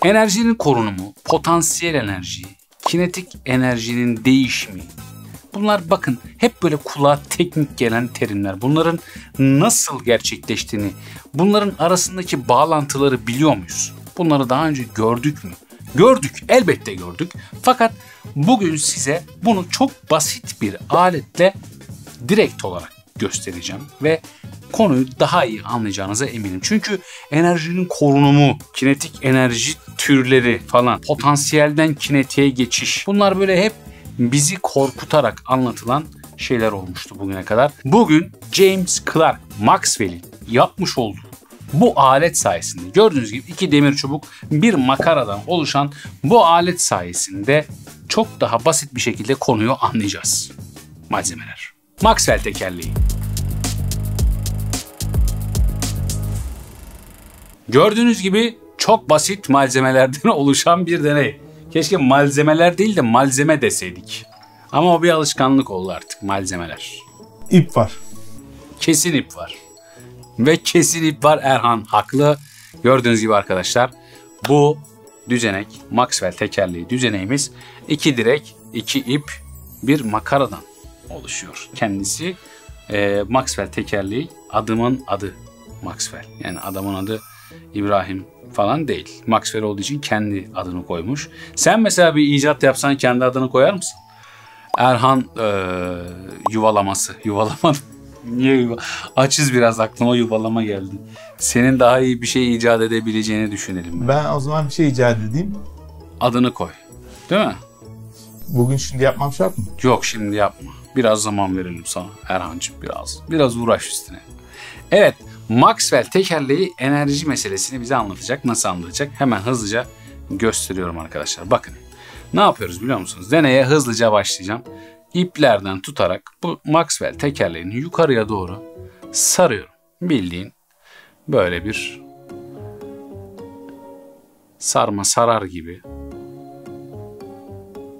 Enerjinin korunumu, potansiyel enerji, kinetik enerjinin değişimi. Bunlar bakın hep böyle kulağa teknik gelen terimler. Bunların nasıl gerçekleştiğini, bunların arasındaki bağlantıları biliyor muyuz? Bunları daha önce gördük mü? Gördük, elbette gördük. Fakat bugün size bunu çok basit bir aletle direkt olarak göstereceğim ve konuyu daha iyi anlayacağınıza eminim. Çünkü enerjinin korunumu, kinetik enerji türleri falan, potansiyelden kinetiğe geçiş, bunlar böyle hep bizi korkutarak anlatılan şeyler olmuştu bugüne kadar. Bugün James Clerk Maxwell'in yapmış olduğu bu alet sayesinde, gördüğünüz gibi iki demir çubuk bir makaradan oluşan bu alet sayesinde çok daha basit bir şekilde konuyu anlayacağız. Malzemeler. Maxwell tekerleği. Gördüğünüz gibi çok basit malzemelerden oluşan bir deney. Keşke malzemeler değil de malzeme deseydik. Ama o bir alışkanlık oldu artık, malzemeler. İp var. Kesin ip var. Ve kesin ip var, Erhan haklı. Gördüğünüz gibi arkadaşlar bu düzenek, Maxwell tekerleği düzeneğimiz 2 direk, 2 ip, bir makaradan oluşuyor. Kendisi Maxwell tekerleği, adımın adı Maxwell. Yani adamın adı İbrahim falan değil. Maxwell olduğu için kendi adını koymuş. Sen mesela bir icat yapsan kendi adını koyar mısın? Erhan yuvalaması. Yuvalama. Niye açız biraz, aklıma yuvalama geldi. Senin daha iyi bir şey icat edebileceğini düşünelim. Ben o zaman bir şey icat edeyim. Adını koy. Değil mi? Bugün şimdi yapmam şart mı? Yok, şimdi yapma. Biraz zaman verelim sana Erhan'cığım, biraz uğraş üstüne. Evet, Maxwell tekerleği enerji meselesini bize anlatacak. Nasıl anlatacak? Hemen hızlıca gösteriyorum arkadaşlar. Bakın. Ne yapıyoruz biliyor musunuz? Deneye hızlıca başlayacağım. İplerden tutarak bu Maxwell tekerleğini yukarıya doğru sarıyorum. Bildiğin böyle bir sarma sarar gibi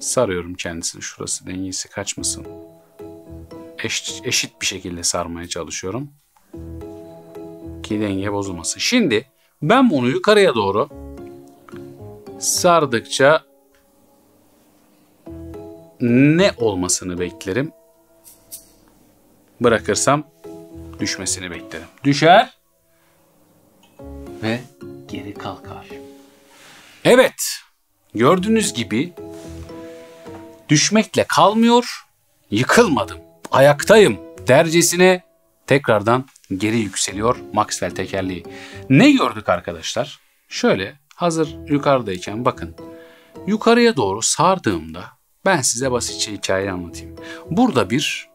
sarıyorum kendisini. Şurası dengesi kaçmasın. Eşit bir şekilde sarmaya çalışıyorum ki denge bozulmasın. Şimdi ben bunu yukarıya doğru sardıkça ne olmasını beklerim? Bırakırsam düşmesini beklerim. Düşer ve geri kalkar. Evet, gördüğünüz gibi düşmekle kalmıyor, yıkılmadım, ayaktayım dercesine tekrardan geri yükseliyor Maxwell tekerleği. Ne gördük arkadaşlar? Şöyle hazır yukarıdayken bakın, yukarıya doğru sardığımda ben size basitçe hikaye anlatayım. Burada bir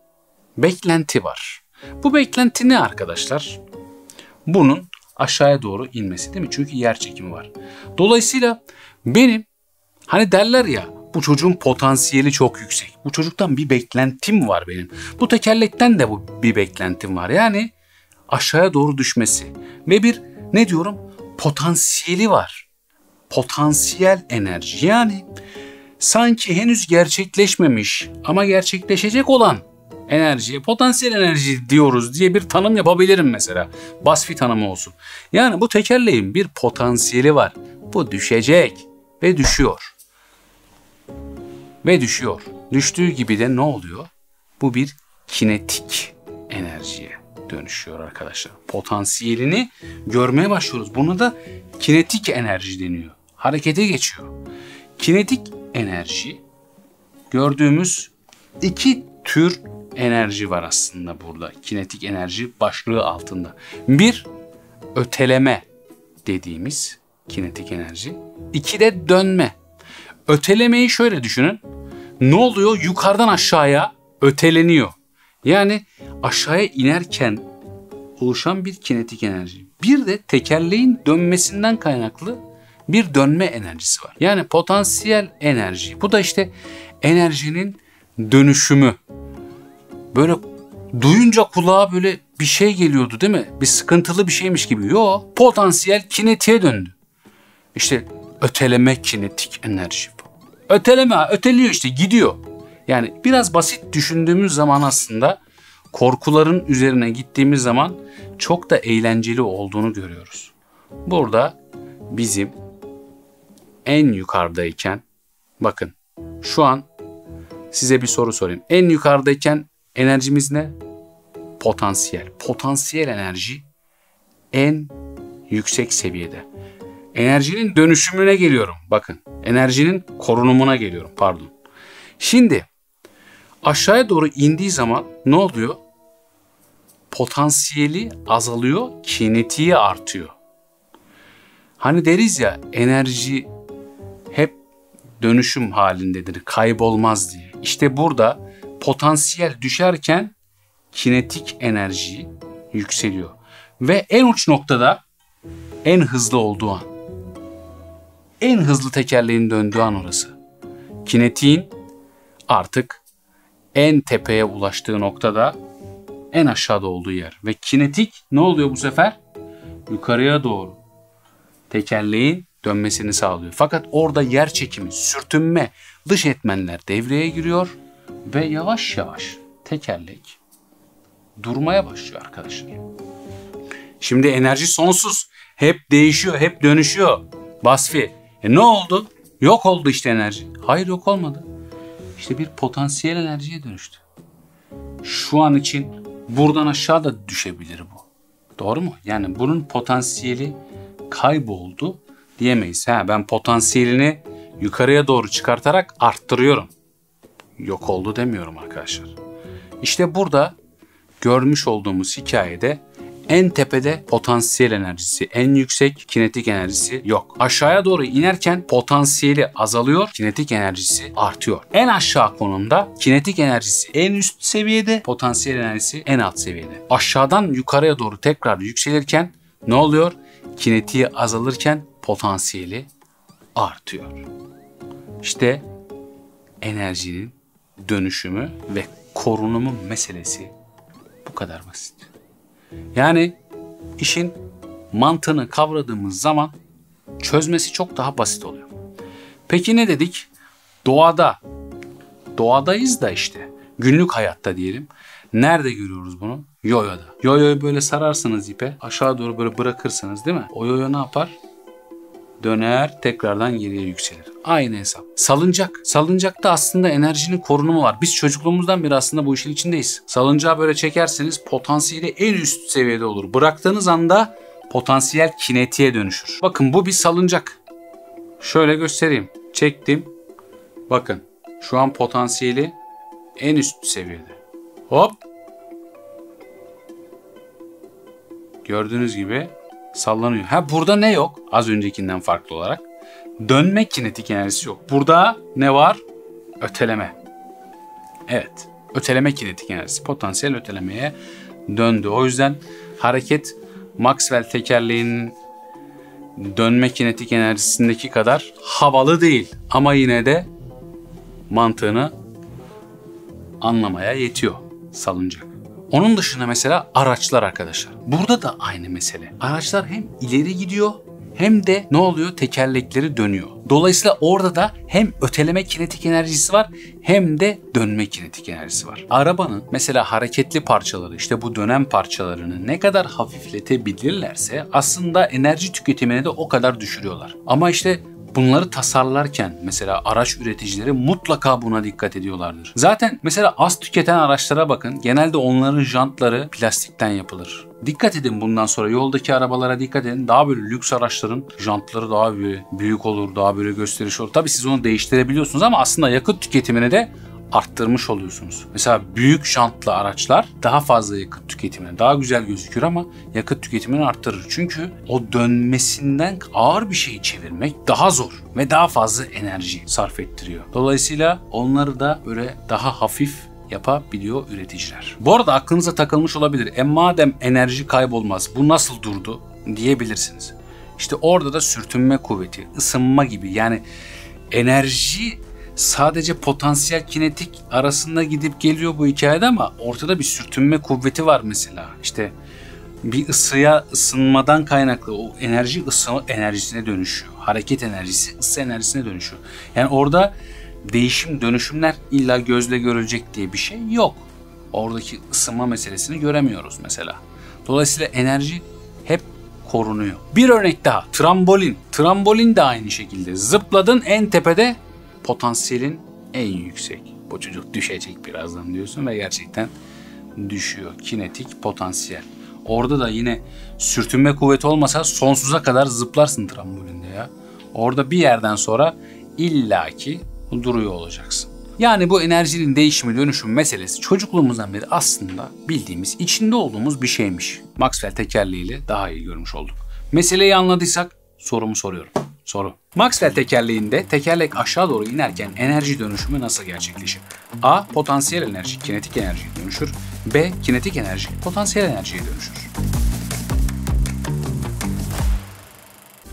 beklenti var. Bu beklenti ne arkadaşlar? Bunun aşağıya doğru inmesi değil mi? Çünkü yer çekimi var. Dolayısıyla benim hani derler ya, bu çocuğun potansiyeli çok yüksek. Bu çocuktan bir beklentim var benim. Bu tekerlekten de bir beklentim var. Yani aşağıya doğru düşmesi ve bir ne diyorum? Potansiyeli var. Potansiyel enerji. Yani sanki henüz gerçekleşmemiş ama gerçekleşecek olan enerjiye potansiyel enerji diyoruz diye bir tanım yapabilirim mesela. Basfi tanımı olsun. Yani bu tekerleğin bir potansiyeli var. Bu düşecek ve düşüyor. Ve düşüyor. Düştüğü gibi de ne oluyor? Bu bir kinetik enerjiye dönüşüyor arkadaşlar. Potansiyelini görmeye başlıyoruz. Buna da kinetik enerji deniyor. Harekete geçiyor. Kinetik enerji, gördüğümüz iki tür enerji var aslında burada. Kinetik enerji başlığı altında. Bir, öteleme dediğimiz kinetik enerji. İki de dönme. Ötelemeyi şöyle düşünün. Ne oluyor? Yukarıdan aşağıya öteleniyor. Yani aşağıya inerken oluşan bir kinetik enerji. Bir de tekerleğin dönmesinden kaynaklı bir dönme enerjisi var. Yani potansiyel enerji. Bu da işte enerjinin dönüşümü. Böyle duyunca kulağa böyle bir şey geliyordu değil mi? Bir sıkıntılı bir şeymiş gibi. Yo, potansiyel kinetiğe döndü. İşte öteleme kinetik enerji bu. Öteleme, öteliyor işte, gidiyor. Yani biraz basit düşündüğümüz zaman aslında korkuların üzerine gittiğimiz zaman çok da eğlenceli olduğunu görüyoruz. Burada bizim en yukarıdayken, bakın şu an size bir soru sorayım. En yukarıdayken enerjimiz ne? Potansiyel. Potansiyel enerji en yüksek seviyede. Enerjinin dönüşümüne geliyorum. Bakın, enerjinin korunumuna geliyorum. Pardon. Şimdi aşağıya doğru indiği zaman ne oluyor? Potansiyeli azalıyor, kinetiği artıyor. Hani deriz ya, enerji hep dönüşüm halindedir, kaybolmaz diye. İşte burada potansiyel düşerken kinetik enerji yükseliyor. Ve en uç noktada en hızlı olduğu an. En hızlı tekerleğin döndüğü an orası. Kinetiğin artık en tepeye ulaştığı noktada en aşağıda olduğu yer. Ve kinetik ne oluyor bu sefer? Yukarıya doğru tekerleğin dönmesini sağlıyor. Fakat orada yer çekimi, sürtünme, dış etmenler devreye giriyor ve yavaş yavaş tekerlek durmaya başlıyor arkadaşlar. Şimdi enerji sonsuz. Hep değişiyor, hep dönüşüyor. Basfi. Ne oldu? Yok oldu işte enerji. Hayır, yok olmadı. İşte bir potansiyel enerjiye dönüştü. Şu an için buradan aşağı da düşebilir bu. Doğru mu? Yani bunun potansiyeli kayboldu diyemeyiz. Ben potansiyelini yukarıya doğru çıkartarak arttırıyorum. Yok oldu demiyorum arkadaşlar. İşte burada görmüş olduğumuz hikayede en tepede potansiyel enerjisi, en yüksek kinetik enerjisi yok. Aşağıya doğru inerken potansiyeli azalıyor, kinetik enerjisi artıyor. En aşağı konumda kinetik enerjisi en üst seviyede, potansiyel enerjisi en alt seviyede. Aşağıdan yukarıya doğru tekrar yükselirken ne oluyor? Kinetiği azalırken potansiyeli artıyor. İşte enerjinin dönüşümü ve korunumu meselesi bu kadar basit. Yani işin mantığını kavradığımız zaman çözmesi çok daha basit oluyor. Peki ne dedik? Doğadayız da işte. Günlük hayatta diyelim. Nerede görüyoruz bunu? Yoyoda. Yoyoyu böyle sararsınız ipe. Aşağı doğru böyle bırakırsınız değil mi? O yoyo ne yapar? Döner, tekrardan geriye yükselir. Aynı hesap. Salıncak. Salıncakta aslında enerjinin korunumu var. Biz çocukluğumuzdan beri aslında bu işin içindeyiz. Salıncağı böyle çekerseniz potansiyeli en üst seviyede olur. Bıraktığınız anda potansiyel kinetiğe dönüşür. Bakın bu bir salıncak. Şöyle göstereyim. Çektim. Bakın şu an potansiyeli en üst seviyede. Hop. Gördüğünüz gibi sallanıyor. Burada ne yok? Az öncekinden farklı olarak. Dönme kinetik enerjisi yok. Burada ne var? Öteleme. Evet. Öteleme kinetik enerjisi. Potansiyel ötelemeye döndü. O yüzden hareket Maxwell tekerleğinin dönme kinetik enerjisindeki kadar havalı değil. Ama yine de mantığını anlamaya yetiyor salıncak. Onun dışında mesela araçlar arkadaşlar. Burada da aynı mesele. Araçlar hem ileri gidiyor hem de ne oluyor? Tekerlekleri dönüyor. Dolayısıyla orada da hem öteleme kinetik enerjisi var hem de dönme kinetik enerjisi var. Arabanın mesela hareketli parçaları, işte bu dönen parçalarını ne kadar hafifletebilirlerse aslında enerji tüketimini de o kadar düşürüyorlar. Ama işte bunları tasarlarken mesela araç üreticileri mutlaka buna dikkat ediyorlardır. Zaten mesela az tüketen araçlara bakın. Genelde onların jantları plastikten yapılır. Dikkat edin bundan sonra yoldaki arabalara dikkat edin. Daha böyle lüks araçların jantları daha böyle büyük olur, daha böyle gösteriş olur. Tabii siz onu değiştirebiliyorsunuz ama aslında yakıt tüketimini de arttırmış oluyorsunuz. Mesela büyük jantlı araçlar daha fazla yakıt tüketimine, daha güzel gözükür ama yakıt tüketimini arttırır. Çünkü o dönmesinden ağır bir şeyi çevirmek daha zor ve daha fazla enerji sarf ettiriyor. Dolayısıyla onları da böyle daha hafif yapabiliyor üreticiler. Bu arada aklınıza takılmış olabilir. Madem enerji kaybolmaz, bu nasıl durdu diyebilirsiniz. İşte orada da sürtünme kuvveti, ısınma gibi, yani enerji sadece potansiyel kinetik arasında gidip geliyor bu hikayede ama ortada bir sürtünme kuvveti var mesela. İşte bir ısınmadan kaynaklı o enerji ısı enerjisine dönüşüyor. Hareket enerjisi ısı enerjisine dönüşüyor. Yani orada değişim, dönüşümler illa gözle görülecek diye bir şey yok. Oradaki ısınma meselesini göremiyoruz mesela. Dolayısıyla enerji hep korunuyor. Bir örnek daha, trambolin. Trambolin de aynı şekilde. Zıpladın, en tepede potansiyelin en yüksek. Bu çocuk düşecek birazdan diyorsun ve gerçekten düşüyor. Kinetik potansiyel. Orada da yine sürtünme kuvveti olmasa sonsuza kadar zıplarsın trambolinde ya. Orada bir yerden sonra illaki duruyor olacaksın. Yani bu enerjinin değişimi, dönüşüm meselesi çocukluğumuzdan beri aslında bildiğimiz, içinde olduğumuz bir şeymiş. Maxwell tekerleğiyle daha iyi görmüş olduk. Meseleyi anladıysak sorumu soruyorum. Soru. Maxwell tekerleğinde tekerlek aşağı doğru inerken enerji dönüşümü nasıl gerçekleşir? A. Potansiyel enerji kinetik enerjiye dönüşür. B. Kinetik enerji potansiyel enerjiye dönüşür.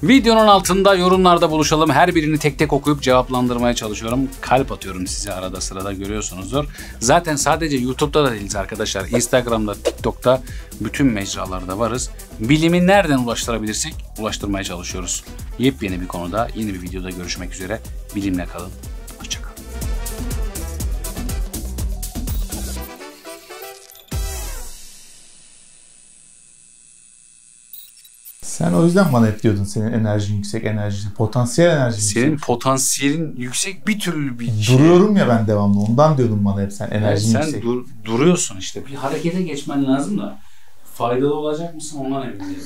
Videonun altında yorumlarda buluşalım. Her birini tek tek okuyup cevaplandırmaya çalışıyorum. Kalp atıyorum size arada sırada, görüyorsunuzdur. Zaten sadece YouTube'da da değiliz arkadaşlar. Instagram'da, TikTok'ta, bütün mecralarda varız. Bilimi nereden ulaştırabilirsek ulaştırmaya çalışıyoruz. Yepyeni bir konuda, yeni bir videoda görüşmek üzere. Bilimle kalın. Hoşça kalın. Sen o yüzden bana hep diyordun senin enerjin yüksek, enerji, potansiyel enerjin Senin yüksek. potansiyelin yüksek, bir türlü bir şey. Duruyorum ya ben devamlı. Ondan diyordun bana hep sen enerjin Sen yüksek. duruyorsun işte. Bir harekete geçmen lazım da faydalı olacak mısın ondan emin değilim.